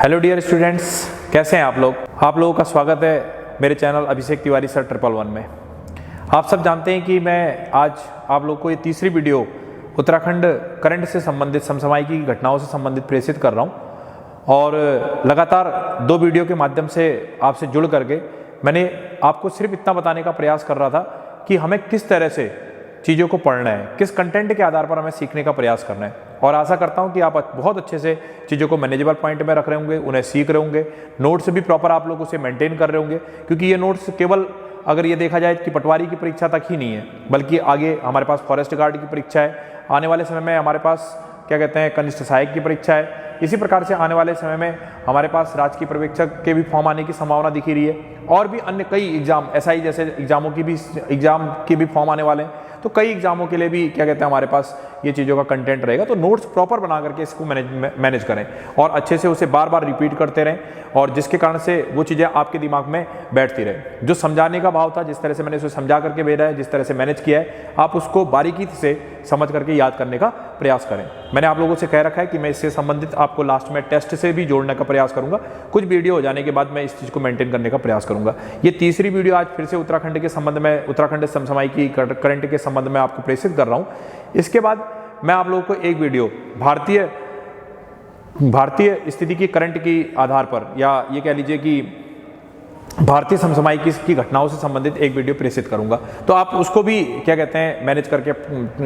Hello dear students, कैसे हैं आप लोग। आप लोगों का स्वागत है मेरे चैनल अभिषेक तिवारी सर 111 में। आप सब जानते हैं कि मैं आज आप लोग को ये तीसरी वीडियो उत्तराखंड करंट से संबंधित समसामयिक घटनाओं से संबंधित प्रेषित कर रहा हूँ और लगातार 2 वीडियो के माध्यम से आपसे जुड़ करके मैंने आपको सिर्फ इतना बताने का प्रयास कर रहा था कि हमें किस तरह से चीज़ों को पढ़ना है, किस कंटेंट के आधार पर हमें सीखने का प्रयास करना है। और आशा करता हूं कि आप बहुत अच्छे से चीज़ों को मैनेजेबल पॉइंट में रख रहे होंगे, उन्हें सीख रहे होंगे, नोट्स भी प्रॉपर आप लोग उसे मेंटेन कर रहे होंगे, क्योंकि ये नोट्स केवल अगर ये देखा जाए कि पटवारी की परीक्षा तक ही नहीं है, बल्कि आगे हमारे पास फॉरेस्ट गार्ड की परीक्षा है, आने वाले समय में हमारे पास क्या कहते हैं कनिष्ठ सहायक की परीक्षा है। इसी प्रकार से आने वाले समय में हमारे पास राजकीय पर्यवेक्षक के भी फॉर्म आने की संभावना दिखी रही है और भी अन्य कई एग्जाम एसआई जैसे एग्जाम के भी फॉर्म आने वाले हैं। तो कई एग्जामों के लिए भी क्या कहते हैं हमारे पास ये चीज़ों का कंटेंट रहेगा। तो नोट्स प्रॉपर बना करके इसको मैनेज करें और अच्छे से उसे बार बार रिपीट करते रहें और जिसके कारण से वो चीज़ें आपके दिमाग में बैठती रहे। जो समझाने का भाव था, जिस तरह से मैंने उसे समझा करके भेजा है, जिस तरह से मैनेज किया है, आप उसको बारीकी से समझ करके याद करने का प्रयास करें। मैंने आप लोगों से कह रखा है कि मैं इससे संबंधित आपको लास्ट में टेस्ट से भी जोड़ने का प्रयास करूंगा। कुछ वीडियो हो जाने के बाद मैं इस चीज़ को मेंटेन करने का प्रयास करूंगा। ये तीसरी वीडियो आज फिर से उत्तराखंड के संबंध में, उत्तराखंड समसामयिक करंट के संबंध में आपको प्रेषित कर रहा हूँ। इसके बाद मैं आप लोगों को एक वीडियो भारतीय स्थिति की करंट की आधार पर, या ये कह लीजिए कि भारतीय समसामयिक की घटनाओं से संबंधित एक वीडियो प्रेषित करूंगा। तो आप उसको भी क्या कहते हैं मैनेज करके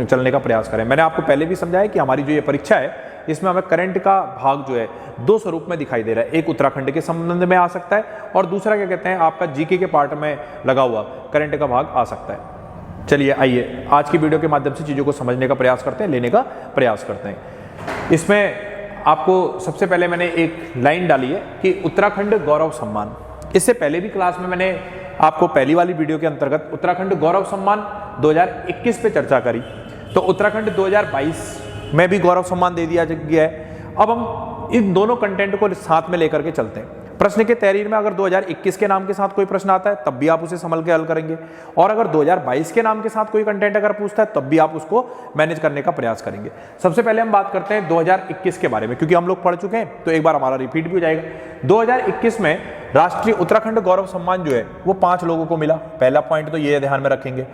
चलने का प्रयास करें। मैंने आपको पहले भी समझाया कि हमारी जो ये परीक्षा है इसमें हमें करंट का भाग जो है 2 स्वरूप में दिखाई दे रहा है। एक उत्तराखंड के संबंध में आ सकता है और दूसरा क्या कहते हैं आपका जीके के पार्ट में लगा हुआ करंट का भाग आ सकता है। चलिए आइए आज की वीडियो के माध्यम से चीज़ों को समझने का प्रयास करते हैं, लेने का प्रयास करते हैं। इसमें आपको सबसे पहले मैंने एक लाइन डाली है कि उत्तराखंड गौरव सम्मान। इससे पहले भी क्लास में मैंने आपको पहली वाली वीडियो के अंतर्गत उत्तराखंड गौरव सम्मान 2021 पे चर्चा करी। तो उत्तराखंड 2022 में भी गौरव सम्मान दे दिया गया है। अब हम इन दोनों कंटेंट को साथ में लेकर के चलते हैं। प्रश्न के तहरीर में अगर 2021 के नाम के साथ कोई प्रश्न आता है तब भी आप उसे संभल के हल करेंगे, और अगर 2022 के नाम के साथ कोई कंटेंट अगर पूछता है तब भी आप उसको मैनेज करने का प्रयास करेंगे। सबसे पहले हम बात करते हैं 2021 के बारे में, क्योंकि हम लोग पढ़ चुके हैं तो एक बार हमारा रिपीट भी हो जाएगा। 2021 में राष्ट्रीय उत्तराखंड गौरव सम्मान जो है वो 5 लोगों को मिला। पहला पॉइंट तो ये ध्यान में रखेंगे।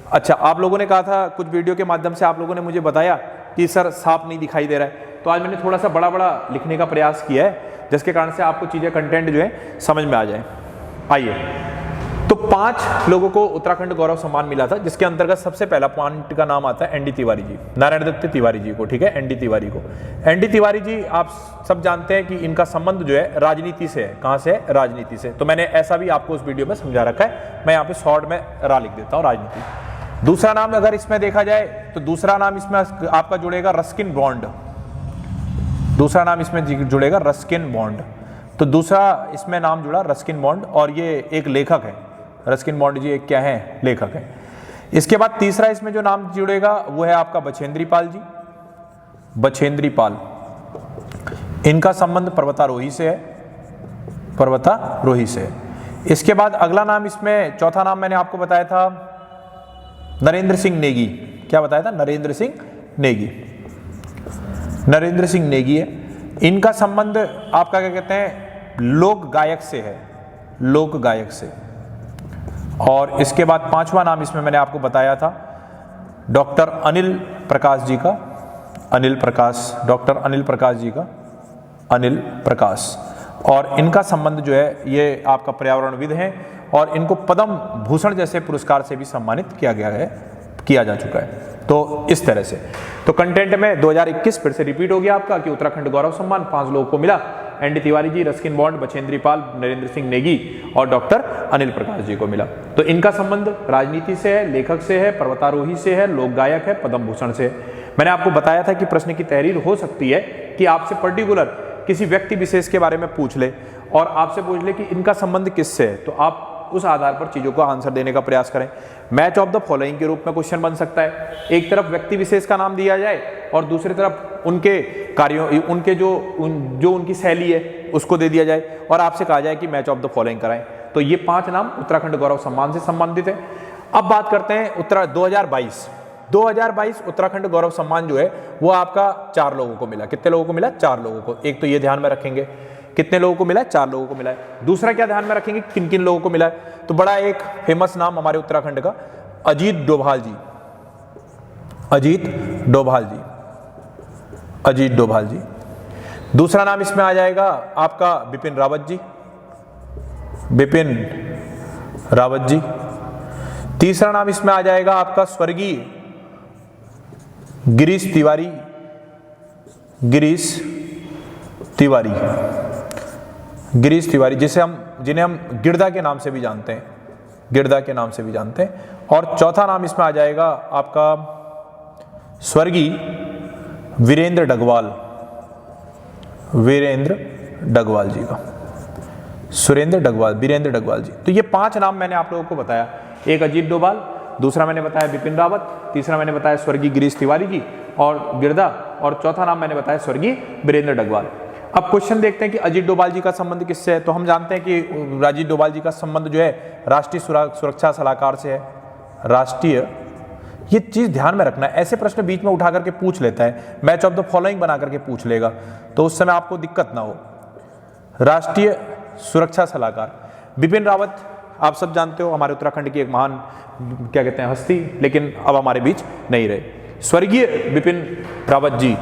अच्छा, आप लोगों ने कहा था कुछ वीडियो के माध्यम से, आप लोगों ने मुझे बताया कि सर साफ नहीं दिखाई दे रहा है, तो आज मैंने थोड़ा सा बड़ा लिखने का प्रयास किया है जिसके कारण से आपको चीज़ें कंटेंट जो है समझ में आ जाए। आइए, तो 5 लोगों को उत्तराखंड गौरव सम्मान मिला था, जिसके अंतर्गत सबसे पहला पॉइंट का नाम आता है एनडी तिवारी जी, नारायण दत्त तिवारी जी को। ठीक है, एनडी तिवारी को। एनडी तिवारी जी आप सब जानते हैं कि इनका संबंध जो है राजनीति से है। कहाँ से है? राजनीति से। तो मैंने ऐसा भी आपको उस वीडियो में समझा रखा है, मैं यहाँ पे शॉर्ट में लिख देता हूँ, राजनीति। दूसरा नाम अगर इसमें देखा जाए तो दूसरा नाम इसमें आपका जुड़ेगा रस्किन बॉन्ड। दूसरा नाम इसमें जुड़ेगा रस्किन बॉन्ड। तो दूसरा इसमें नाम जुड़ा रस्किन बॉन्ड, और ये एक लेखक है। रस्किन बॉन्ड जी एक क्या है? लेखक है। इसके बाद तीसरा इसमें जो नाम जुड़ेगा वो है आपका बछेंद्री पाल जी। बछेंद्री पाल, इनका संबंध पर्वतारोही से है, पर्वतारोही से है। इसके बाद अगला नाम इसमें, चौथा नाम मैंने आपको बताया था नरेंद्र सिंह नेगी। क्या बताया था? नरेंद्र सिंह नेगी। नरेंद्र सिंह नेगी है। इनका संबंध आपका क्या कहते हैं लोक गायक से है, लोक गायक से। और इसके बाद 5वां नाम इसमें मैंने आपको बताया था डॉक्टर अनिल प्रकाश जी का, अनिल प्रकाश, डॉक्टर अनिल प्रकाश जी का, अनिल प्रकाश। और इनका संबंध जो है ये आपका पर्यावरणविद है और इनको पद्म भूषण जैसे पुरस्कार से भी सम्मानित किया जा चुका है। तो इस तरह से तो कंटेंट में 2021 फिर से रिपीट हो गया आपका कि उत्तराखंड गौरव सम्मान 5 लोगों को मिला। ND Tiwari ji, Ruskin bond, Bachendri Pal, Narendra Singh Negi और डॉक्टर अनिल प्रकाश जी को मिला। तो इनका संबंध राजनीति से है, लेखक से है, पर्वतारोही से है, लोक गायक है, पद्म भूषण से है। मैंने आपको बताया था कि प्रश्न की तहरीर हो सकती है कि आपसे पर्टिकुलर किसी व्यक्ति विशेष के बारे में पूछ ले और आपसे पूछ ले कि इनका संबंध किससे है, तो आप उस आधार पर चीज़ों को आंसर देने का प्रयास करें। मैच ऑफ द फॉलोइंग के रूप में क्वेश्चन बन सकता है। एक तरफ व्यक्ति विशेष का नाम दिया जाए और दूसरी तरफ उनके कार्यों, उनके जो उनकी शैली है उसको दे दिया जाए और आपसे कहा जाए कि मैच ऑफ द फॉलोइंग कराएं। तो ये 5 नाम उत्तराखंड गौरव सम्मान से संबंधित है। अब बात करते हैं 2022 उत्तराखंड गौरव सम्मान जो है वो आपका 4 लोगों को मिला। कितने लोगों को मिला? 4 लोगों को। एक तो ये ध्यान में रखेंगे कितने लोगों को मिला है? 4 लोगों को मिला है। दूसरा क्या ध्यान में रखेंगे, किन किन लोगों को मिला है? तो बड़ा एक फेमस नाम हमारे उत्तराखंड का, अजीत डोभाल जी, अजीत डोभाल जी, अजीत डोभाल जी। दूसरा नाम इसमें आ जाएगा आपका बिपिन रावत जी, बिपिन रावत जी। तीसरा नाम इसमें आ जाएगा आपका स्वर्गीय गिरीश तिवारी, गिरीश तिवारी, गिरीश तिवारी, जिन्हें हम गिरदा के नाम से भी जानते हैं, गिरदा के नाम से भी जानते हैं। और चौथा नाम इसमें आ जाएगा आपका स्वर्गीय वीरेंद्र डगवाल, वीरेंद्र डगवाल जी का, सुरेंद्र डगवाल, वीरेंद्र डगवाल जी। तो ये 5 नाम मैंने आप लोगों को बताया, एक अजीत डोभाल, दूसरा मैंने बताया बिपिन रावत, तीसरा मैंने बताया स्वर्गीय गिरीश तिवारी जी और गिरदा, और चौथा नाम मैंने बताया स्वर्गीय वीरेंद्र डगवाल। अब क्वेश्चन देखते हैं कि अजीत डोभाल जी का संबंध किससे है। तो हम जानते हैं कि अजीत डोभाल जी का संबंध जो है राष्ट्रीय सुरक्षा सलाहकार से है, राष्ट्रीय। ये चीज ध्यान में रखना है, ऐसे प्रश्न बीच में उठा करके पूछ लेता है, मैच ऑफ द फॉलोइंग बना करके पूछ लेगा, तो उस समय आपको दिक्कत ना हो। राष्ट्रीय सुरक्षा सलाहकार बिपिन रावत आप सब जानते हो, हमारे उत्तराखंड की एक महान क्या कहते हैं हस्ती, लेकिन अब हमारे बीच नहीं रहे। स्वर्गीय बिपिन रावत जी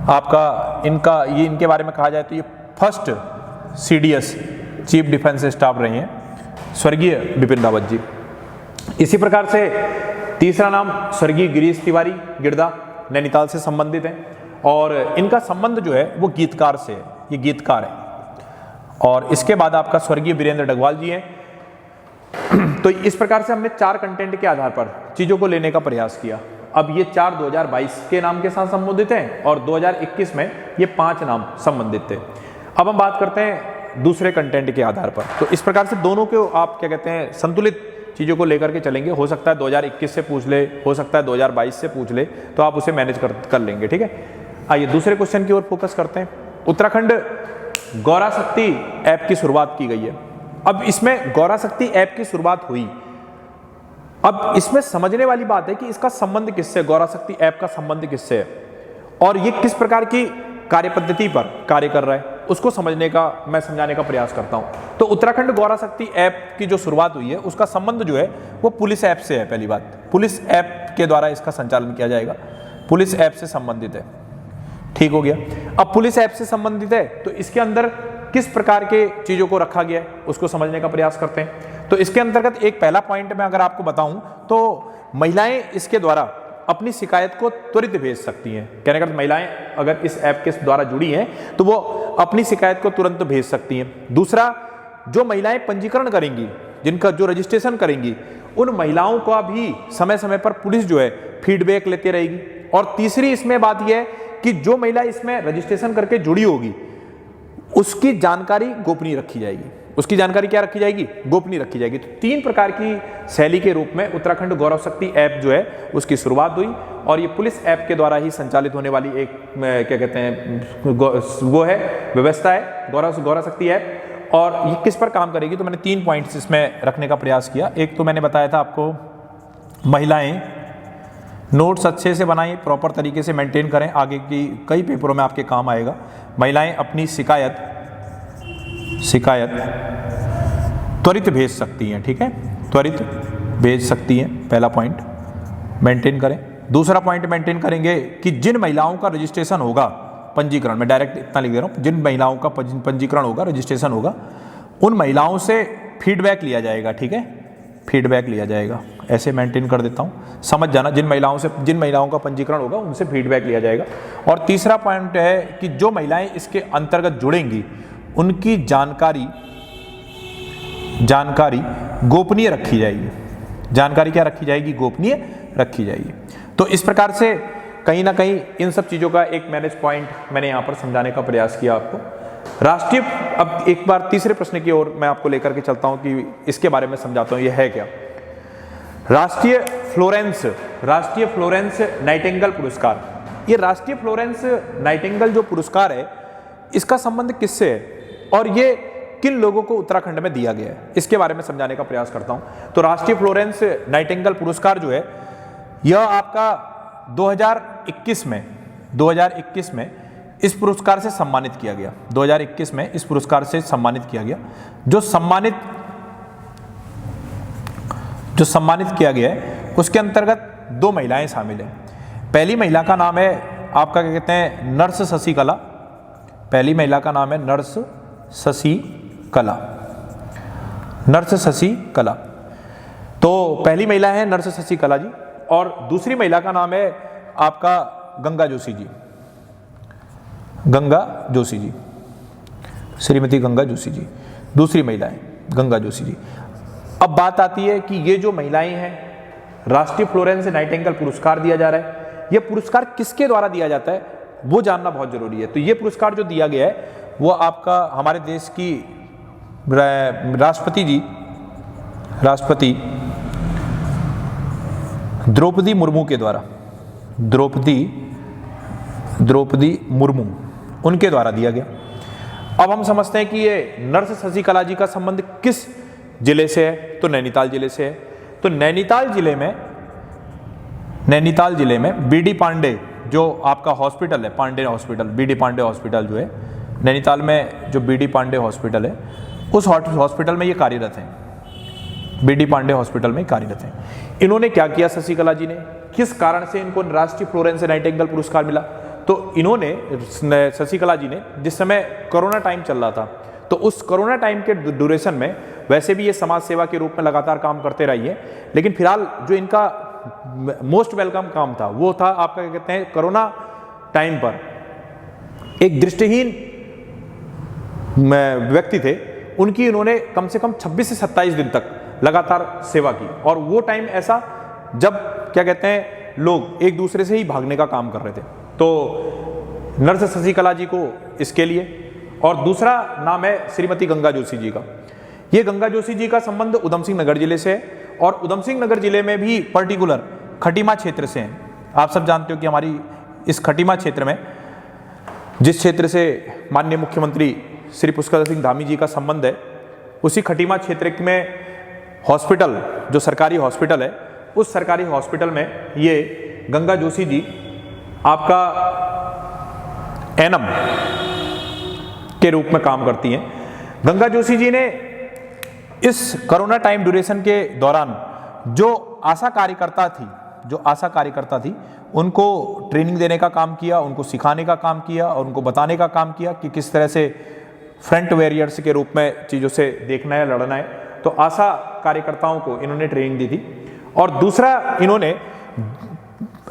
आपका, इनके बारे में कहा जाए तो ये first CDS chief defence staff रहे हैं, स्वर्गीय बिपिन रावत जी। इसी प्रकार से तीसरा नाम स्वर्गीय गिरीश तिवारी, गिरदा, नैनीताल से संबंधित है, और इनका संबंध जो है वो गीतकार से है, ये गीतकार है। और इसके बाद आपका स्वर्गीय वीरेंद्र डगवाल जी हैं। तो इस प्रकार से हमने 4 कंटेंट के आधार पर चीजों को लेने का प्रयास किया। अब ये 4 2022 के नाम के साथ संबंधित हैं और 2021 में ये 5 नाम संबंधित थे। अब हम बात करते हैं दूसरे कंटेंट के आधार पर। तो इस प्रकार से दोनों को आप क्या कहते हैं संतुलित चीजों को लेकर के चलेंगे। हो सकता है 2021 से पूछ ले, हो सकता है 2022 से पूछ ले, तो आप उसे मैनेज कर लेंगे, ठीक है। आइए दूसरे क्वेश्चन की ओर फोकस करते हैं। उत्तराखंड गौरा शक्ति ऐप की शुरुआत की गई है। अब इसमें गौरा शक्ति ऐप की शुरुआत हुई, अब इसमें समझने वाली बात है कि इसका संबंध किससे, गौरा शक्ति ऐप का संबंध किससे है और ये किस प्रकार की कार्य पद्धति पर कार्य कर रहा है, उसको समझने का मैं समझाने का प्रयास करता हूं। तो उत्तराखंड गौरा शक्ति ऐप की जो शुरुआत हुई है उसका संबंध जो है वो पुलिस ऐप से है। पहली बात, पुलिस ऐप के द्वारा इसका संचालन किया जाएगा, पुलिस ऐप से संबंधित है, ठीक हो गया। अब पुलिस ऐप से संबंधित है तो इसके अंदर किस प्रकार के चीजों को रखा गया है उसको समझने का प्रयास करते हैं। तो इसके अंतर्गत एक पहला पॉइंट मैं अगर आपको बताऊं तो महिलाएं इसके द्वारा अपनी शिकायत को त्वरित भेज सकती हैं। कहने का महिलाएं अगर इस ऐप के द्वारा जुड़ी हैं तो वो अपनी शिकायत को तुरंत भेज सकती हैं। दूसरा, जो महिलाएं पंजीकरण करेंगी, जिनका जो रजिस्ट्रेशन करेंगी, उन महिलाओं का भी समय समय पर पुलिस जो है फीडबैक लेती रहेगी। और तीसरी इसमें बात यह है कि जो महिला इसमें रजिस्ट्रेशन करके जुड़ी होगी उसकी जानकारी गोपनीय रखी जाएगी। उसकी जानकारी क्या रखी जाएगी? गोपनीय रखी जाएगी। तो 3 प्रकार की शैली के रूप में उत्तराखंड गौरव शक्ति ऐप जो है उसकी शुरुआत हुई और ये पुलिस ऐप के द्वारा ही संचालित होने वाली एक क्या कहते हैं वो है व्यवस्था है गौरव शक्ति ऐप। और ये किस पर काम करेगी तो मैंने 3 पॉइंट्स इसमें रखने का प्रयास किया। एक तो मैंने बताया था आपको, महिलाएं नोट्स अच्छे से बनाएं, प्रॉपर तरीके से मेंटेन करें, आगे की कई पेपरों में आपके काम आएगा। महिलाएं अपनी शिकायत त्वरित भेज सकती हैं, ठीक है, त्वरित भेज सकती हैं, पहला पॉइंट मेंटेन करें। दूसरा पॉइंट मेंटेन करेंगे कि जिन महिलाओं का रजिस्ट्रेशन होगा, पंजीकरण में डायरेक्ट इतना लिख दे रहा हूँ, जिन महिलाओं का पंजीकरण होगा, रजिस्ट्रेशन होगा, उन महिलाओं से फीडबैक लिया जाएगा, ठीक है, फीडबैक लिया जाएगा। ऐसे मेंटेन कर देता हूँ, समझ जाना, जिन महिलाओं का पंजीकरण होगा उनसे फीडबैक लिया जाएगा। और तीसरा पॉइंट है कि जो महिलाएं इसके अंतर्गत जुड़ेंगी उनकी जानकारी गोपनीय रखी जाएगी। जानकारी क्या रखी जाएगी? गोपनीय रखी जाएगी। तो इस प्रकार से कहीं ना कहीं इन सब चीज़ों का एक मैनेज पॉइंट मैंने यहाँ पर समझाने का प्रयास किया आपको। राष्ट्रीय, अब एक बार तीसरे प्रश्न की ओर मैं आपको लेकर के चलता हूँ कि इसके बारे में समझाता हूँ, ये है क्या। राष्ट्रीय फ्लोरेंस नाइटिंगेल पुरस्कार, ये राष्ट्रीय फ्लोरेंस नाइटिंगेल जो पुरस्कार है इसका संबंध किससे है और ये किन लोगों को उत्तराखंड में दिया गया है, इसके बारे में समझाने का प्रयास करता हूं। तो राष्ट्रीय फ्लोरेंस नाइटिंगेल पुरस्कार जो है यह आपका 2021 में इस पुरस्कार से सम्मानित किया गया। 2021 में इस पुरस्कार से सम्मानित किया गया। जो सम्मानित किया गया है उसके अंतर्गत 2 महिलाएं शामिल हैं। पहली महिला का नाम है आपका क्या कहते हैं, नर्स शशिकला। पहली महिला का नाम है नर्स शशिकला। नर्स शशिकला, तो पहली महिला है नर्स शशिकला जी। और दूसरी महिला का नाम है आपका गंगा जोशी जी। गंगा जोशी जी, श्रीमती गंगा जोशी जी, दूसरी महिला है गंगा जोशी जी। अब बात आती है कि ये जो महिलाएं हैं, राष्ट्रीय फ्लोरेंस नाइटिंगेल पुरस्कार दिया जा रहा है, ये पुरस्कार किसके द्वारा दिया जाता है वो जानना बहुत जरूरी है। तो ये पुरस्कार जो दिया गया है वो आपका हमारे देश की राष्ट्रपति द्रौपदी मुर्मू के द्वारा, द्रौपदी मुर्मू उनके द्वारा दिया गया। अब हम समझते हैं कि ये नर्स शशिकला जी का संबंध किस जिले से है, तो नैनीताल जिले से है। तो नैनीताल जिले में बीडी पांडे जो आपका हॉस्पिटल है, Pandey hospital, BD Pandey hospital जो है नैनीताल में, जो बीडी पांडे हॉस्पिटल है उस हॉस्पिटल में ये कार्यरत हैं। बीडी पांडे हॉस्पिटल में कार्यरत हैं। इन्होंने क्या किया, शशिकला जी ने, किस कारण से इनको राष्ट्रीय फ्लोरेंस नाइटिंगेल पुरस्कार मिला? तो इन्होंने, शशिकला जी ने, जिस समय कोरोना टाइम चल रहा था, तो उस कोरोना टाइम के ड्यूरेशन में वैसे भी ये समाज सेवा के रूप में लगातार काम करते रही है, लेकिन फिलहाल जो इनका मोस्ट वेलकम काम था वो था आपका क्या कहते हैं, कोरोना टाइम पर एक दृष्टिहीन व्यक्ति थे, उनकी इन्होंने कम से कम 26 से 27 दिन तक लगातार सेवा की। और वो टाइम ऐसा जब क्या कहते हैं लोग एक दूसरे से ही भागने का काम कर रहे थे। तो नर्स शशिकला जी को इसके लिए, और दूसरा नाम है श्रीमती गंगा जोशी जी का। ये गंगा जोशी जी का संबंध उधम सिंह नगर जिले से है, और उधम सिंह नगर जिले में भी पर्टिकुलर खटीमा क्षेत्र से हैं। आप सब जानते हो कि हमारी इस खटीमा क्षेत्र में, जिस क्षेत्र से माननीय मुख्यमंत्री श्री पुष्कर सिंह धामी जी का संबंध है, उसी खटीमा क्षेत्र में हॉस्पिटल, जो सरकारी हॉस्पिटल है, उस सरकारी हॉस्पिटल में ये गंगा जोशी जी आपका एनएम के रूप में काम करती हैं। गंगा जोशी जी ने इस कोरोना टाइम ड्यूरेशन के दौरान जो आशा कार्यकर्ता थी उनको ट्रेनिंग देने का काम किया, उनको सिखाने का काम किया और उनको बताने का काम किया कि किस तरह से फ्रंट वॉरियर्स के रूप में चीज़ों से देखना है, लड़ना है। तो आशा कार्यकर्ताओं को इन्होंने ट्रेनिंग दी थी। और दूसरा, इन्होंने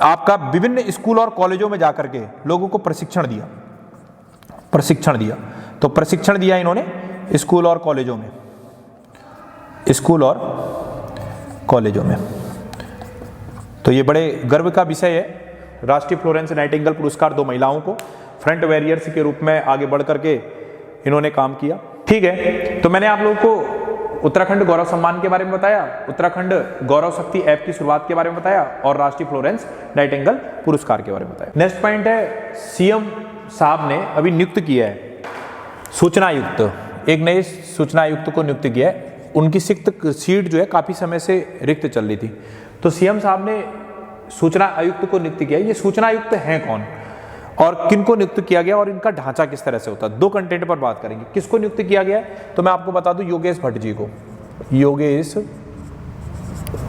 आपका विभिन्न स्कूल और कॉलेजों में जाकर के लोगों को प्रशिक्षण दिया। तो प्रशिक्षण दिया इन्होंने स्कूल और कॉलेजों में। तो ये बड़े गर्व का विषय है। राष्ट्रीय फ्लोरेंस नाइटिंगेल पुरस्कार 2 महिलाओं को फ्रंट वॉरियर्स के रूप में आगे बढ़ करके इन्होंने काम किया। ठीक है, तो मैंने आप लोगों को उत्तराखंड गौरव सम्मान के बारे में बताया, उत्तराखंड गौरव शक्ति ऐप की शुरुआत के बारे में बताया, और राष्ट्रीय फ्लोरेंस नाइटिंगेल पुरस्कार के बारे में बताया। नेक्स्ट पॉइंट है, सीएम साहब ने अभी नियुक्त किया है सूचना आयुक्त, एक नए सूचना आयुक्त को नियुक्त किया है। उनकी सीट जो है काफी समय से रिक्त चल रही थी, तो सीएम साहब ने सूचना आयुक्त को नियुक्त किया। ये सूचना आयुक्त हैं कौन और किनको नियुक्त किया गया और इनका ढांचा किस तरह से होता है, 2 कंटेंट पर बात करेंगे। किसको नियुक्त किया गया है, तो मैं आपको बता दूं, योगेश भट्ट जी को,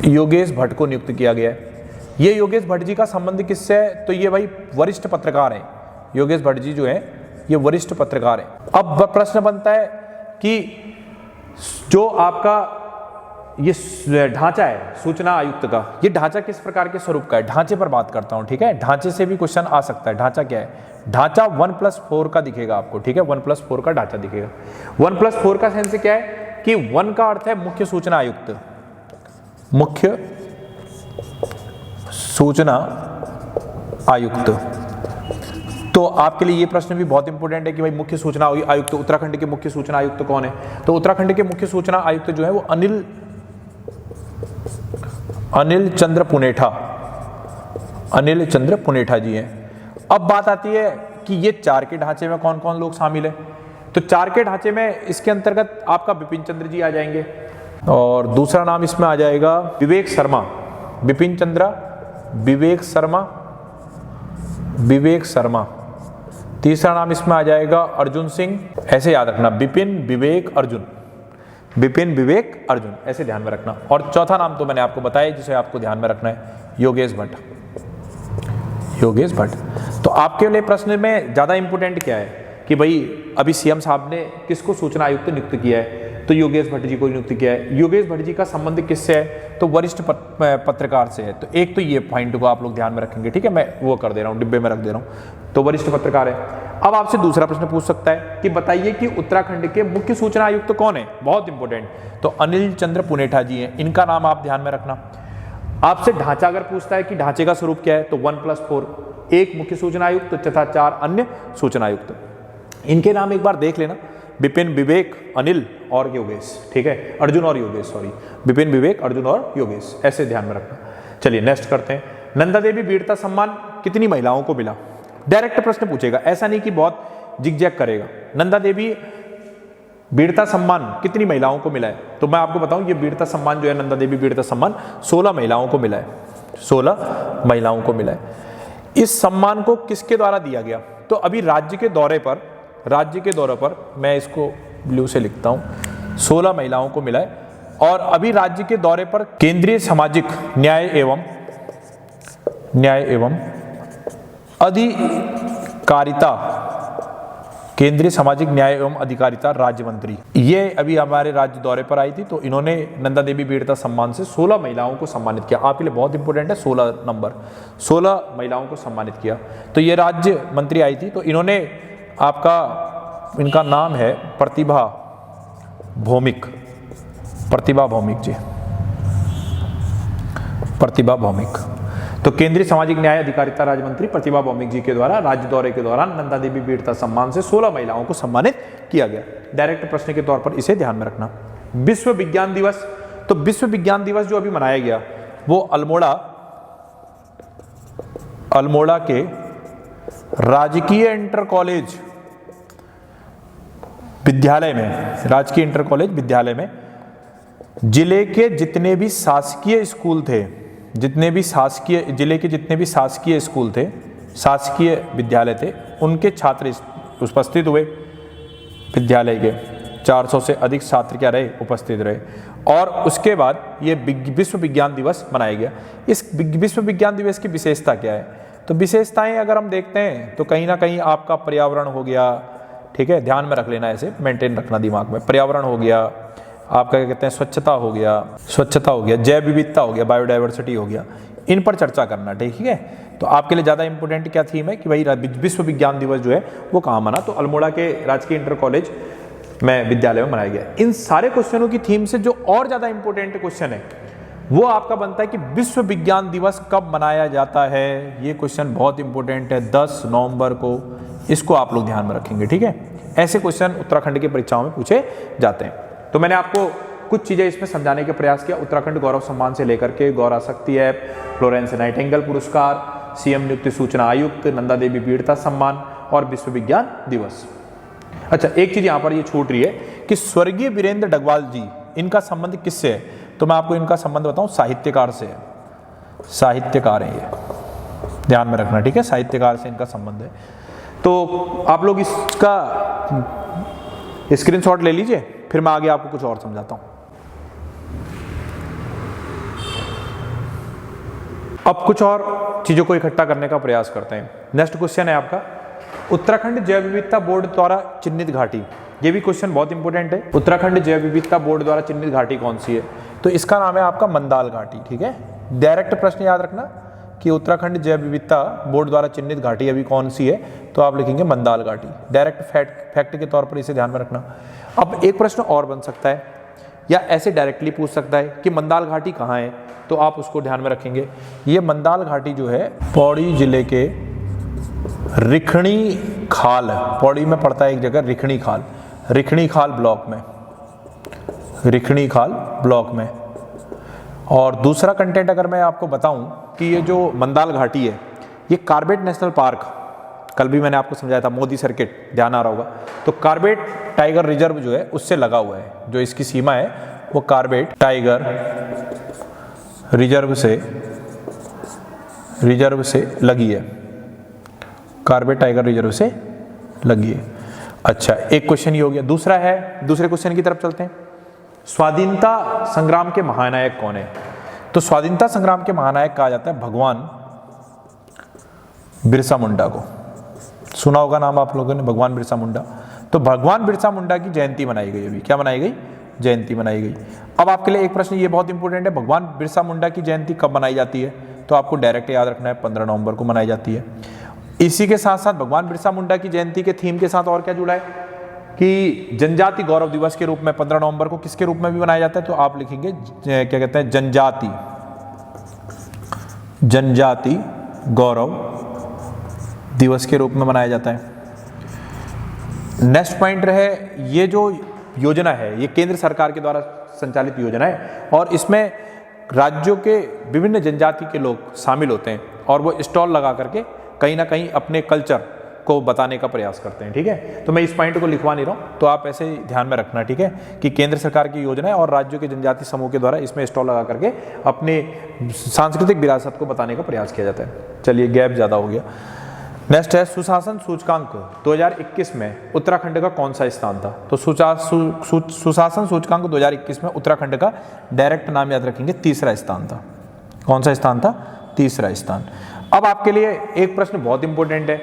योगेश भट्ट को नियुक्त किया गया है। ये योगेश भट्ट जी का संबंध किससे है, तो ये भाई वरिष्ठ पत्रकार हैं। योगेश भट्ट जी जो है ये वरिष्ठ पत्रकार हैं। अब प्रश्न बनता है कि जो आपका ये ढांचा है सूचना आयुक्त का, ये ढांचा किस प्रकार के स्वरूप का है, ढांचे पर बात करता हूं। ठीक है, ढांचे से भी क्वेश्चन आ सकता है। ढांचा क्या है, ढांचा 1+4 का दिखेगा आपको। ठीक है, 1+4 का ढांचा दिखेगा। 1+4 का सेंस क्या है कि 1 का अर्थ है मुख्य सूचना आयुक्त, मुख्य सूचना आयुक्त। तो आपके लिए ये प्रश्न भी बहुत इंपॉर्टेंट है कि भाई मुख्य सूचना आयुक्त, उत्तराखंड के मुख्य सूचना आयुक्त कौन है? तो उत्तराखंड के मुख्य सूचना आयुक्त जो है वो अनिल चंद्र पुनेठा जी हैं। अब बात आती है कि ये 4 के ढांचे में कौन कौन लोग शामिल है। तो 4 के ढांचे में इसके अंतर्गत आपका बिपिन चंद्र जी आ जाएंगे, और दूसरा नाम इसमें आ जाएगा विवेक शर्मा। बिपिन चंद्र, विवेक शर्मा, तीसरा नाम इसमें आ जाएगा अर्जुन सिंह, ऐसे याद रखना, विपिन विवेक अर्जुन, विपिन विवेक अर्जुन, ऐसे ध्यान में रखना। और चौथा नाम तो मैंने आपको बताया जिसे आपको ध्यान में रखना है, योगेश भट्ट, योगेश भट्ट। तो आपके लिए प्रश्न में ज़्यादा इंपॉर्टेंट क्या है कि भाई अभी सीएम साहब ने किसको सूचना आयुक्त नियुक्त किया है, तो योगेश भट्ट जी को नियुक्त किया है। योगेश भट्ट जी का संबंध किससे है, तो वरिष्ठ पत्रकार से है। तो एक तो ये पॉइंट को आप लोग ध्यान में रखेंगे, ठीक है, मैं वो कर दे रहा हूँ, डिब्बे में रख दे रहा हूँ, तो वरिष्ठ पत्रकार है। अब आपसे दूसरा प्रश्न पूछ सकता है कि बताइए कि उत्तराखंड के मुख्य सूचना आयुक्त कौन है, बहुत इंपॉर्टेंट, तो अनिल चंद्र पुनेठा जी हैं, इनका नाम आप ध्यान में रखना। आपसे ढांचा अगर पूछता है कि ढांचे का स्वरूप क्या है, तो 1+4, एक मुख्य सूचना आयुक्त तथा 4 अन्य सूचना आयुक्त। इनके नाम एक बार देख लेना, विपिन विवेक अनिल और योगेश, ठीक है, अर्जुन और योगेश, सॉरी, विपिन विवेक अर्जुन और योगेश, ऐसे ध्यान में रखना। चलिए नेक्स्ट करते हैं, नंदा देवी वीरता सम्मान कितनी महिलाओं को मिला, डायरेक्ट प्रश्न पूछेगा, ऐसा नहीं कि बहुत जिग-जैग करेगा। नंदा देवी वीरता सम्मान कितनी महिलाओं को मिला है, तो मैं आपको बताऊं ये वीरता सम्मान जो है, नंदा देवी वीरता सम्मान 16 महिलाओं को मिला है, 16 महिलाओं को मिला है। इस सम्मान को किसके द्वारा दिया गया, तो अभी राज्य के दौरे पर मैं इसको ब्लू से लिखता हूं, 16 महिलाओं को मिला है। और अभी राज्य के दौरे पर केंद्रीय सामाजिक न्याय एवं अधिकारिता, केंद्रीय सामाजिक न्याय एवं अधिकारिता राज्य मंत्री, ये अभी हमारे राज्य दौरे पर आई थी, तो इन्होंने नंदा देवी वीरता सम्मान से 16 महिलाओं को सम्मानित किया। आपके लिए बहुत इंपॉर्टेंट है 16 नंबर, 16 महिलाओं को सम्मानित किया। तो ये राज्य मंत्री आई थी, तो इन्होंने आपका, इनका नाम है प्रतिभा भौमिक, प्रतिभा भौमिक जी, प्रतिभा भौमिक। तो केंद्रीय सामाजिक न्याय अधिकारिता राज्य मंत्री प्रतिभा भौमिक जी के द्वारा राज्य दौरे के दौरान नंदा देवी वीरता सम्मान से 16 महिलाओं को सम्मानित किया गया। डायरेक्ट प्रश्न के तौर पर इसे ध्यान में रखना। विश्व विज्ञान दिवस, तो विश्व विज्ञान दिवस जो अभी मनाया गया वो अल्मोड़ा के राजकीय इंटर कॉलेज विद्यालय में, राजकीय इंटर कॉलेज विद्यालय में जिले के जितने भी शासकीय स्कूल थे, जिले के जितने भी शासकीय स्कूल थे, शासकीय विद्यालय थे, उनके छात्र उपस्थित हुए। विद्यालय के 400 से अधिक छात्र क्या रहे, उपस्थित रहे। और उसके बाद ये विश्व विज्ञान दिवस मनाया गया। इस विश्व विज्ञान दिवस की विशेषता क्या है, तो विशेषताएं अगर हम देखते हैं तो कहीं ना कहीं आपका पर्यावरण हो गया, ठीक है, ध्यान में रख लेना, ऐसे मेंटेन रखना दिमाग में, पर्यावरण हो गया, आपका क्या कहते हैं स्वच्छता हो गया, जैव विविधता हो गया, बायोडाइवर्सिटी हो गया, इन पर चर्चा करना, ठीक है। तो आपके लिए ज़्यादा इंपॉर्टेंट क्या थीम है कि भाई विश्व विज्ञान दिवस जो है वो कहाँ मना, तो अल्मोड़ा के राजकीय इंटर कॉलेज में विद्यालय में मनाया गया। इन सारे क्वेश्चनों की थीम से जो और ज़्यादा इंपॉर्टेंट क्वेश्चन है वो आपका बनता है कि विश्व विज्ञान दिवस कब मनाया जाता है। ये क्वेश्चन बहुत इंपॉर्टेंट है, 10 नवंबर को, इसको आप लोग ध्यान में रखेंगे, ठीक है। ऐसे क्वेश्चन उत्तराखंड की परीक्षाओं में पूछे जाते हैं। तो मैंने आपको कुछ चीज़ें इसमें समझाने के प्रयास किया, उत्तराखंड गौरव सम्मान से लेकर के गौराशक्ति ऐप, फ्लोरेंस नाइटिंगेल पुरस्कार, सीएम नियुक्त सूचना आयुक्त, नंदा देवी वीरता सम्मान और विश्व विज्ञान दिवस। अच्छा, एक चीज़ यहाँ पर ये छूट रही है कि स्वर्गीय वीरेंद्र डगवाल जी, इनका संबंध किससे है, तो मैं आपको इनका संबंध बताऊं, साहित्यकार से है, साहित्यकार है ये, ध्यान में रखना, ठीक है, साहित्यकार से इनका संबंध है। तो आप लोग इसका स्क्रीनशॉट ले लीजिए, फिर मैं आगे आपको कुछ और समझाता हूं। अब कुछ और चीजों को इकट्ठा करने का प्रयास करते हैं। नेक्स्ट क्वेश्चन है आपका, उत्तराखंड जैव विविधता बोर्ड द्वारा चिन्हित घाटी। ये भी क्वेश्चन बहुत इंपॉर्टेंट है। उत्तराखंड जैव विविधता बोर्ड द्वारा चिन्हित घाटी कौन सी है, तो इसका नाम है आपका मंदाल घाटी, ठीक है। डायरेक्ट प्रश्न याद रखना कि उत्तराखंड जैव विविधता बोर्ड द्वारा चिन्हित घाटी अभी कौन सी है, तो आप लिखेंगे मंदाल घाटी। डायरेक्ट फैक्ट के तौर पर इसे ध्यान में रखना। अब एक प्रश्न और बन सकता है या ऐसे डायरेक्टली पूछ सकता है कि मंदाल घाटी कहाँ है, तो आप उसको ध्यान में रखेंगे। ये मंदाल घाटी जो है पौड़ी जिले के रिखणी खाल, पौड़ी में पड़ता है एक जगह रिखणी खाल ब्लॉक में, रिखणी खाल ब्लॉक में। और दूसरा कंटेंट अगर मैं आपको बताऊं कि ये जो मंदाल घाटी है ये कार्बेट नेशनल पार्क, कल भी मैंने आपको समझाया था, मोदी सर्किट, ध्यान आ रहा होगा, तो कार्बेट टाइगर रिजर्व जो है उससे लगा हुआ है। जो इसकी सीमा है वो कार्बेट टाइगर रिजर्व से लगी है, कार्बेट टाइगर रिजर्व से लगी। अच्छा, एक क्वेश्चन ये हो गया। दूसरा है, दूसरे क्वेश्चन की तरफ चलते हैं। स्वाधीनता संग्राम के महानायक कौन है? तो स्वाधीनता संग्राम के महानायक कहा जाता है भगवान बिरसा मुंडा को। सुना होगा नाम आप लोगों ने, भगवान बिरसा मुंडा। तो भगवान बिरसा मुंडा की जयंती मनाई गई। अभी क्या मनाई गई? जयंती मनाई गई। अब आपके लिए एक प्रश्न ये बहुत इंपॉर्टेंट है, भगवान बिरसा मुंडा की जयंती कब मनाई जाती है? तो आपको डायरेक्ट याद रखना है, 15 नवंबर को मनाई जाती है। इसी के साथ साथ भगवान बिरसा मुंडा की जयंती के थीम के साथ और क्या जुड़ा है कि जनजाति गौरव दिवस के रूप में 15 नवंबर को किसके रूप में भी मनाया जाता है? तो आप लिखेंगे क्या कहते हैं, जनजाति गौरव दिवस के रूप में मनाया जाता है। नेक्स्ट पॉइंट रहे, ये जो योजना है ये केंद्र सरकार के द्वारा संचालित योजना है और इसमें राज्यों के विभिन्न जनजाति के लोग शामिल होते हैं और वो स्टॉल लगा करके कहीं ना कहीं अपने कल्चर को बताने का प्रयास करते हैं। ठीक है, तो मैं इस पॉइंट को लिखवा नहीं रहा हूँ, तो आप ऐसे ध्यान में रखना। ठीक है, कि केंद्र सरकार की योजना है और राज्यों के जनजाति समूह के द्वारा इसमें स्टॉल लगा करके अपने सांस्कृतिक विरासत को बताने का प्रयास किया जाता है। चलिए, गैप ज़्यादा हो गया। नेक्स्ट है, सुशासन सूचकांक 2021 में उत्तराखंड का कौन सा स्थान था? तो सुशासन सूचकांक 2021 में उत्तराखंड का डायरेक्ट नाम याद रखेंगे, तीसरा स्थान था। कौन सा स्थान था? तीसरा स्थान। अब आपके लिए एक प्रश्न बहुत इंपॉर्टेंट है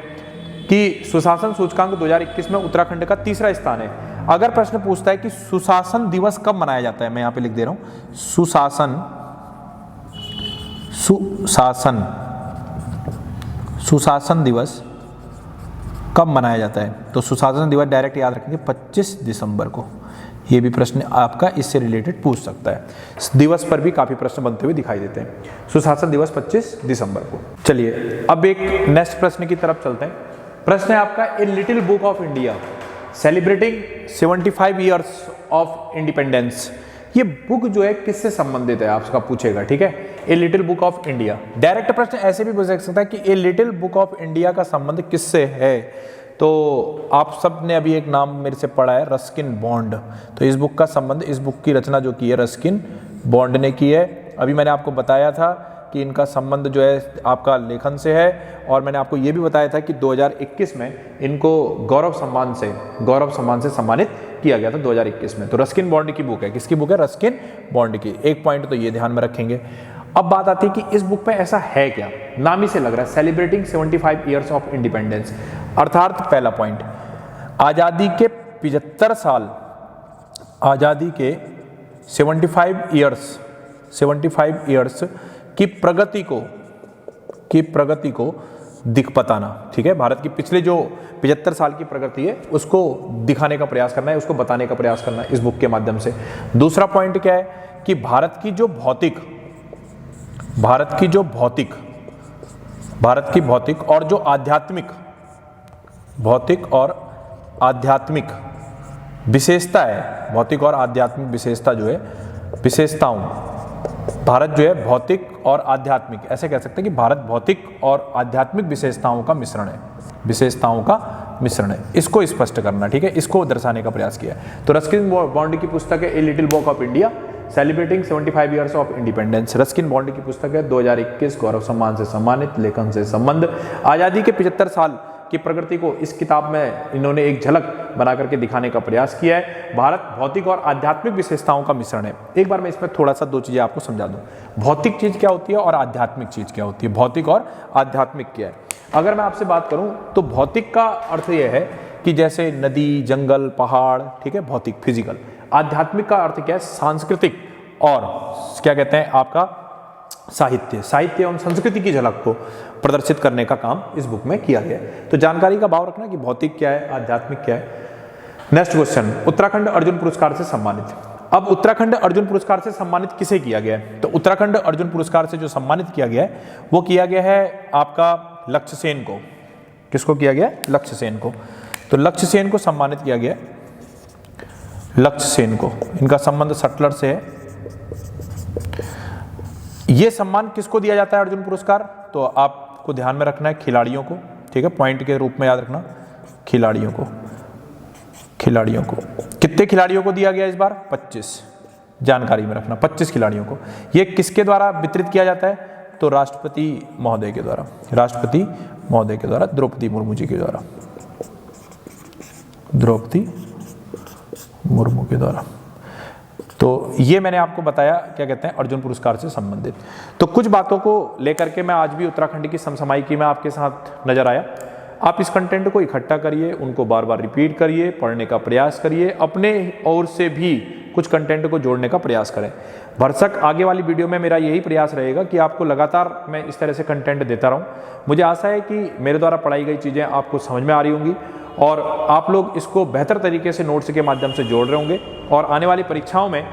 कि सुशासन सूचकांक 2021 में उत्तराखंड का तीसरा स्थान है। अगर प्रश्न पूछता है कि सुशासन दिवस कब मनाया जाता है, मैं यहाँ पे लिख दे रहा हूँ, सुशासन दिवस कब मनाया जाता है? तो सुशासन दिवस डायरेक्ट याद रखेंगे 25 दिसंबर को। ये भी प्रश्न आपका इससे रिलेटेड पूछ सकता है। दिवस पर भी काफी प्रश्न बनते हुए दिखाई देते हैं। सुशासन दिवस 25 दिसंबर को। चलिए, अब एक नेक्स्ट प्रश्न की तरफ चलते हैं। प्रश्न है आपका, a little book of India celebrating 75 years of independence. ये बुक जो है किससे संबंधित है आपका पूछेगा। ठीक है, a little book of India. Direct प्रश्न ऐसे भी पूछ सकता है कि a little book of India का संबंध किससे है? तो आप सब ने अभी एक नाम मेरे से पढ़ा है, रस्किन बॉन्ड। तो इस बुक का संबंध, इस बुक की रचना जो की है रस्किन बॉन्ड ने की है। अभी मैंने आपको बताया था कि इनका संबंध जो है आपका लेखन से है और मैंने आपको ये भी बताया था कि 2021 में इनको गौरव सम्मान से सम्मानित किया गया था 2021 में। तो रस्किन बॉन्ड की बुक है। किसकी बुक है? रस्किन बॉन्ड की। एक पॉइंट तो ये ध्यान में रखेंगे। अब बात आती है कि इस बुक में ऐसा है क्या, नाम ही से लग रहा है सेलिब्रेटिंग 75 ईयर्स ऑफ इंडिपेंडेंस। अर्थात पहला पॉइंट, आज़ादी के 75 साल, आज़ादी के 75 ईयर्स की प्रगति को दिख बताना। ठीक है, भारत की पिछले जो 75 साल की प्रगति है उसको दिखाने का प्रयास करना है, उसको बताने का प्रयास करना है इस बुक के माध्यम से। दूसरा पॉइंट क्या है कि भारत की भौतिक और जो आध्यात्मिक विशेषता है, भौतिक और आध्यात्मिक विशेषता जो है, विशेषताओं, भारत जो है भौतिक और आध्यात्मिक, ऐसे कह सकते हैं कि भारत भौतिक और आध्यात्मिक विशेषताओं का मिश्रण है, इसको स्पष्ट करना। ठीक है, इसको दर्शाने का प्रयास किया है। तो रस्किन बॉन्ड की पुस्तक है a little book of India celebrating 75 years of independence. Ruskin bond की पुस्तक है 2021 गौरव सम्मान से सम्मानित, लेखन से संबंध। आज़ादी के 75 साल की प्रगति को इस किताब में इन्होंने एक झलक बना करके दिखाने का प्रयास किया है। भारत भौतिक और आध्यात्मिक विशेषताओं का मिश्रण है। एक बार मैं इसमें थोड़ा सा दो चीजें आपको समझा दूं, भौतिक चीज क्या होती है और आध्यात्मिक चीज क्या होती है। भौतिक और आध्यात्मिक क्या है? अगर मैं आपसे बात करूं तो भौतिक का अर्थ यह है कि जैसे नदी, जंगल, पहाड़, ठीक है, भौतिक, फिजिकल। आध्यात्मिक का अर्थ क्या है? सांस्कृतिक और क्या कहते हैं आपका साहित्य एवं संस्कृति की झलक को प्रदर्शित करने का काम इस बुक में किया गया है। तो जानकारी का भाव रखना कि भौतिक क्या है, आध्यात्मिक क्या है। नेक्स्ट क्वेश्चन, उत्तराखंड अर्जुन पुरस्कार से सम्मानित। अब उत्तराखंड अर्जुन पुरस्कार से सम्मानित किसे किया गया है? तो उत्तराखंड अर्जुन पुरस्कार से जो सम्मानित किया गया है वो किया गया है आपका लक्ष्य सेन को। किसको किया गया? लक्ष्य सेन को। तो लक्ष्य सेन को सम्मानित किया गया, लक्ष्य सेन को। इनका संबंध सटलर से है। ये सम्मान किसको दिया जाता है अर्जुन पुरस्कार? तो आपको ध्यान में रखना है खिलाड़ियों को। ठीक है, पॉइंट के रूप में याद रखना, खिलाड़ियों को। कितने खिलाड़ियों को दिया गया इस बार? 25। जानकारी में रखना, 25 खिलाड़ियों को। ये किसके द्वारा वितरित किया जाता है? तो राष्ट्रपति महोदय के द्वारा, द्रौपदी मुर्मू जी के द्वारा। द्रौपदी मुर्मू के द्वारा। तो ये मैंने आपको बताया क्या कहते हैं अर्जुन पुरस्कार से संबंधित। तो कुछ बातों को लेकर के मैं आज भी उत्तराखंड की समसामयिकी में आपके साथ नजर आया। आप इस कंटेंट को इकट्ठा करिए, उनको बार बार रिपीट करिए, पढ़ने का प्रयास करिए, अपने ओर से भी कुछ कंटेंट को जोड़ने का प्रयास करें। भरसक आगे वाली वीडियो में मेरा यही प्रयास रहेगा कि आपको लगातार मैं इस तरह से कंटेंट देता रहूं। मुझे आशा है कि मेरे द्वारा पढ़ाई गई चीज़ें आपको समझ में आ रही होंगी और आप लोग इसको बेहतर तरीके से नोट्स के माध्यम से जोड़ रहे होंगे। और आने वाली परीक्षाओं में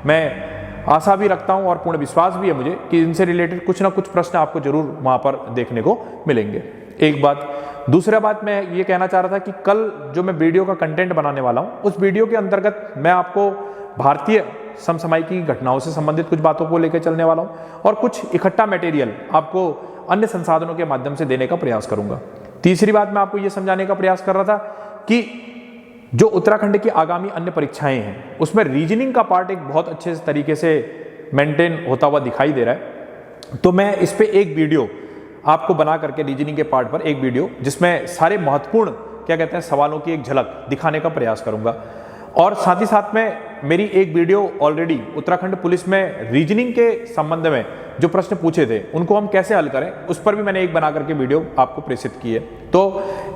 मैं आशा भी रखता हूं और पूर्ण विश्वास भी है मुझे कि इनसे रिलेटेड कुछ ना कुछ प्रश्न आपको जरूर वहाँ पर देखने को मिलेंगे। एक बात। दूसरा बात मैं ये कहना चाह रहा था कि कल जो मैं वीडियो का कंटेंट बनाने वाला हूँ उस वीडियो के अंतर्गत मैं आपको भारतीय समसामयिकी की घटनाओं से संबंधित कुछ बातों को लेकर चलने वाला हूँ और कुछ इकट्ठा मटेरियल आपको अन्य संसाधनों के माध्यम से देने का प्रयास करूंगा। तीसरी बात मैं आपको ये समझाने का प्रयास कर रहा था कि जो उत्तराखंड की आगामी अन्य परीक्षाएं हैं उसमें रीजनिंग का पार्ट एक बहुत अच्छे तरीके से मेंटेन होता हुआ दिखाई दे रहा है। तो मैं इस पे एक वीडियो आपको बना करके रीजनिंग के पार्ट पर एक वीडियो जिसमें सारे महत्वपूर्ण क्या कहते हैं सवालों की एक झलक दिखाने का प्रयास करूंगा। और साथ ही साथ में मेरी एक वीडियो ऑलरेडी उत्तराखंड पुलिस में रीजनिंग के संबंध में जो प्रश्न पूछे थे उनको हम कैसे हल करें उस पर भी मैंने एक बना करके वीडियो आपको प्रेषित की है। तो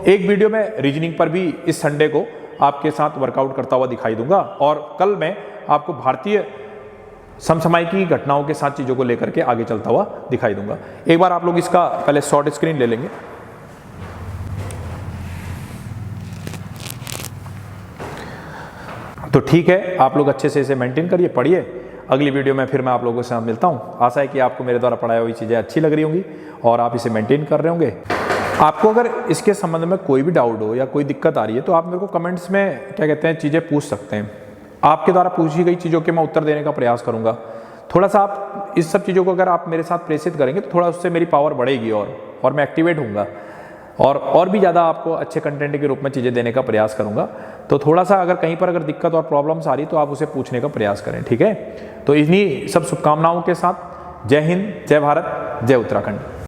एक वीडियो में रीजनिंग पर भी इस संडे को आपके साथ वर्कआउट करता हुआ दिखाई दूंगा और कल मैं आपको भारतीय समसामयिकी की घटनाओं के साथ चीज़ों को लेकर के आगे चलता हुआ दिखाई दूंगा। एक बार आप लोग इसका पहले शॉर्ट स्क्रीन ले लेंगे। तो ठीक है, आप लोग अच्छे से इसे मेंटेन करिए, पढ़िए। अगली वीडियो में फिर मैं आप लोगों के साथ मिलता हूँ। आशा है कि आपको मेरे द्वारा पढ़ाई हुई चीज़ें अच्छी लग रही होंगी और आप इसे मेंटेन कर रहे होंगे। आपको अगर इसके संबंध में कोई भी डाउट हो या कोई दिक्कत आ रही है तो आप मेरे को कमेंट्स में क्या कहते हैं चीज़ें पूछ सकते हैं। आपके द्वारा पूछी गई चीज़ों के मैं उत्तर देने का प्रयास करूँगा। थोड़ा सा आप इस सब चीज़ों को अगर आप मेरे साथ प्रेषित करेंगे तो थोड़ा उससे मेरी पावर बढ़ेगी और मैं एक्टिवेट होऊंगा और भी ज़्यादा आपको अच्छे कंटेंट के रूप में चीज़ें देने का प्रयास करूँगा। तो थोड़ा सा अगर कहीं पर अगर दिक्कत और प्रॉब्लम्स आ रही तो आप उसे पूछने का प्रयास करें, ठीक है। तो इन्हीं सब शुभकामनाओं के साथ जय हिंद, जय भारत, जय उत्तराखंड।